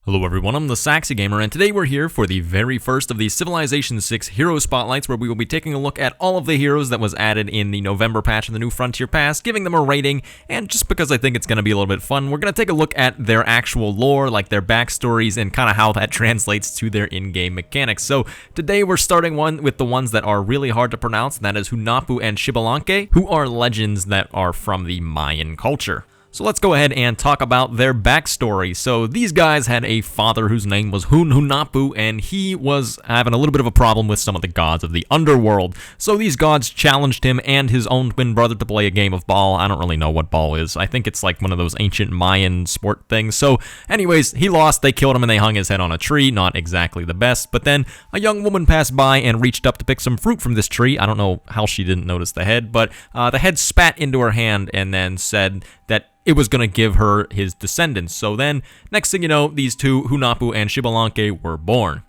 Hello everyone, I'm the Saxy Gamer, and today we're here for the very first of the Civilization 6 Hero Spotlights, where we will be taking a look at all of the heroes that was added in the November patch of the New Frontier Pass, giving them a rating, and just because I think it's going to be a little bit fun, we're going to take a look at their actual lore, like their backstories, and kind of how that translates to their in-game mechanics. So today we're starting with the ones that are really hard to pronounce, and that is Hunahpu and Xbalanque, who are legends that are from the Mayan culture. So let's go ahead and talk about their backstory. So these guys had a father whose name was Hunahpu, and he was having a little bit of a problem with some of the gods of the underworld. So these gods challenged him and his own twin brother to play a game of ball. I don't really know what ball is. I think it's like one of those ancient Mayan sport things. So anyways, he lost, they killed him, and they hung his head on a tree. Not exactly the best, but then a young woman passed by and reached up to pick some fruit from this tree. I don't know how she didn't notice the head, but the head spat into her hand and then said that it was going to give her his descendants. So then, next thing you know, these two, Hunahpu and Xbalanque, were born.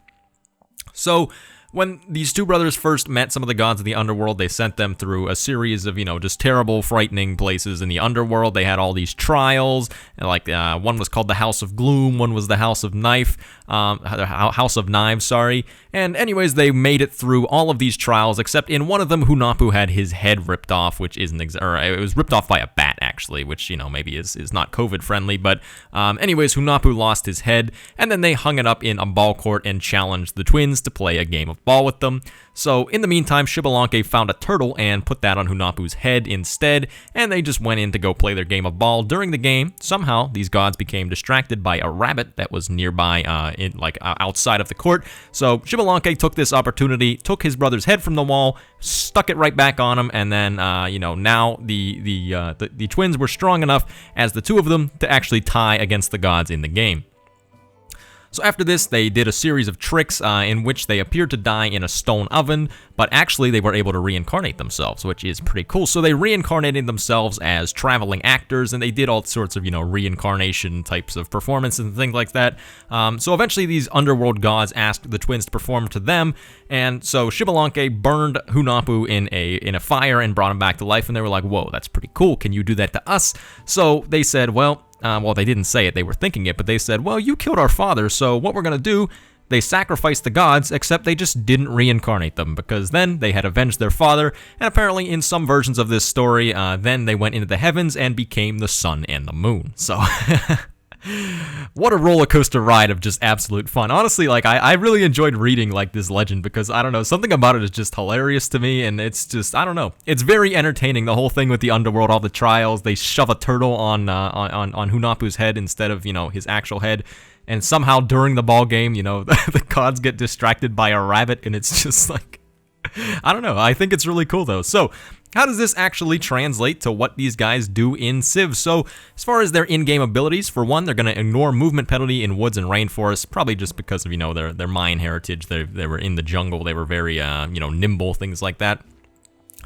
So when these two brothers first met some of the gods of the underworld, they sent them through a series of, just terrible, frightening places in the underworld. They had all these trials, like one was called the House of Gloom, one was the House of House of Knives, sorry. And anyways, they made it through all of these trials, except in one of them, Hunahpu had his head ripped off, which isn't, it was ripped off by a bat, actually, which, maybe is not COVID-friendly. But anyways, Hunahpu lost his head, and then they hung it up in a ball court and challenged the twins to play a game of ball with them. So in the meantime, Xbalanque found a turtle and put that on Hunahpu's head instead, and they just went in to go play their game of ball. During the game, somehow these gods became distracted by a rabbit that was nearby, outside of the court. So Xbalanque took this opportunity, took his brother's head from the wall, stuck it right back on him, and then now the twins were strong enough as the two of them to actually tie against the gods in the game. So after this, they did a series of tricks in which they appeared to die in a stone oven, but actually they were able to reincarnate themselves, which is pretty cool. So they reincarnated themselves as traveling actors, and they did all sorts of, reincarnation types of performances and things like that. So eventually these underworld gods asked the twins to perform to them, and so Xbalanque burned Hunahpu in a fire and brought him back to life, and they were like, whoa, that's pretty cool. Can you do that to us? So they said, well, they didn't say it, they were thinking it, but they said, well, you killed our father, so what we're going to do, they sacrificed the gods, except they just didn't reincarnate them, because then they had avenged their father, and apparently in some versions of this story, then they went into the heavens and became the sun and the moon. So what a roller coaster ride of just absolute fun. Honestly, I really enjoyed reading this legend, because I don't know, something about it is just hilarious to me, and it's just, I don't know, it's very entertaining. The whole thing with the underworld, all the trials, they shove a turtle on Hunahpu's head instead of his actual head, and somehow during the ball game, the gods get distracted by a rabbit, and it's just I don't know. I think it's really cool though. So how does this actually translate to what these guys do in Civ? So as far as their in-game abilities, for one, they're going to ignore movement penalty in woods and rainforests, probably just because of, their Mayan heritage. They were in the jungle. They were very, nimble, things like that.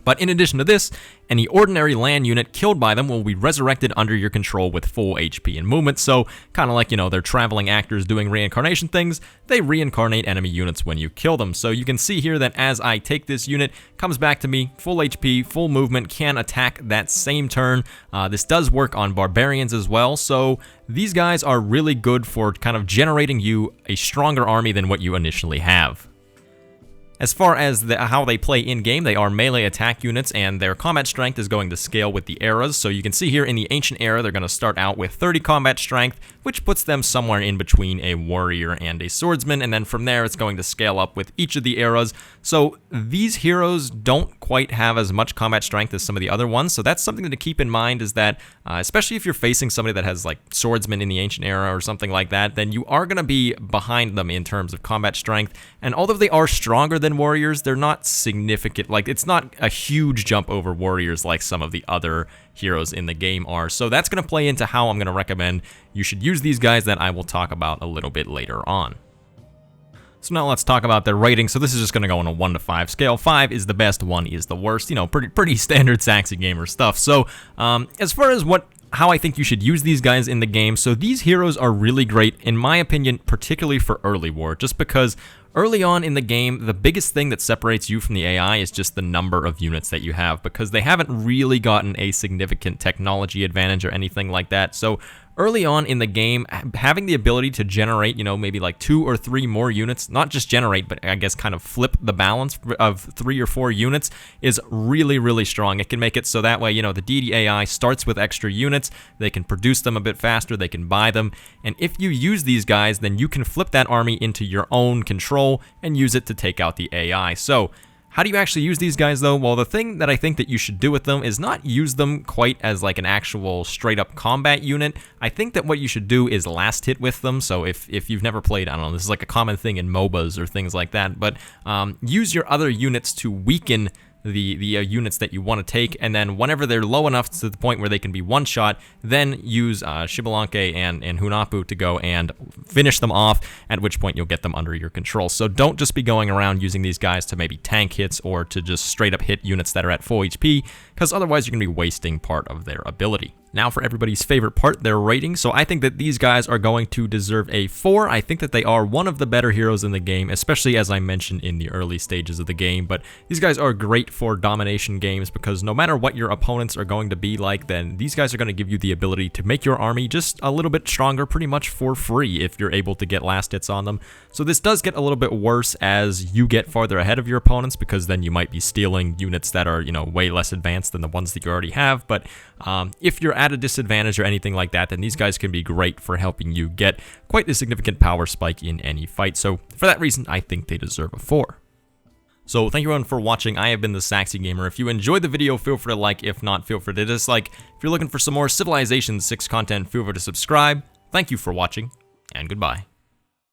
But in addition to this, any ordinary land unit killed by them will be resurrected under your control with full HP and movement. So kind of like, they're traveling actors doing reincarnation things, they reincarnate enemy units when you kill them. So you can see here that as I take this unit, comes back to me, full HP, full movement, can attack that same turn. This does work on barbarians as well. So these guys are really good for kind of generating you a stronger army than what you initially have. As far as how they play in-game, they are melee attack units, and their combat strength is going to scale with the eras. So you can see here in the Ancient Era, they're going to start out with 30 combat strength, which puts them somewhere in between a warrior and a swordsman, and then from there it's going to scale up with each of the eras. So these heroes don't quite have as much combat strength as some of the other ones, so that's something to keep in mind, is that especially if you're facing somebody that has swordsmen in the Ancient Era or something like that, then you are going to be behind them in terms of combat strength. And although they are stronger than warriors, they're not significant. It's not a huge jump over warriors like some of the other heroes in the game are. So that's going to play into how I'm going to recommend you should use these guys that I will talk about a little bit later on. So now let's talk about their rating. So this is just going to go on a 1 to 5 scale. 5 is the best, 1 is the worst. Pretty standard Saxy Gamer stuff. So as far as how I think you should use these guys in the game, so these heroes are really great, in my opinion, particularly for early war, just because early on in the game, the biggest thing that separates you from the AI is just the number of units that you have, because they haven't really gotten a significant technology advantage or anything like that. So early on in the game, having the ability to generate, maybe like 2 or 3 more units, not just generate, but I guess kind of flip the balance of 3 or 4 units is really, really strong. It can make it so that way, the deity AI starts with extra units, they can produce them a bit faster, they can buy them, and if you use these guys, then you can flip that army into your own control and use it to take out the AI. So, how do you actually use these guys though? Well, the thing that I think that you should do with them is not use them quite as like an actual straight up combat unit. I think that what you should do is last hit with them. So if you've never played, I don't know, this is like a common thing in MOBAs or things like that, but use your other units to weaken the units that you want to take, and then whenever they're low enough to the point where they can be one-shot, then use Xbalanque and Hunahpu to go and finish them off, at which point you'll get them under your control. So don't just be going around using these guys to maybe tank hits or to just straight up hit units that are at full HP, because otherwise you're going to be wasting part of their ability. Now for everybody's favorite part, their rating. So I think that these guys are going to deserve a 4. I think that they are one of the better heroes in the game, especially as I mentioned in the early stages of the game. But these guys are great for domination games because no matter what your opponents are going to be like, then these guys are going to give you the ability to make your army just a little bit stronger pretty much for free if you're able to get last hits on them. So this does get a little bit worse as you get farther ahead of your opponents, because then you might be stealing units that are, way less advanced than the ones that you already have. But if you're at a disadvantage or anything like that, then these guys can be great for helping you get quite a significant power spike in any fight. So for that reason, I think they deserve a 4. So thank you everyone for watching. I have been the Saxy Gamer. If you enjoyed the video, feel free to like. If not, feel free to dislike. If you're looking for some more Civilization 6 content, feel free to subscribe. Thank you for watching, and goodbye.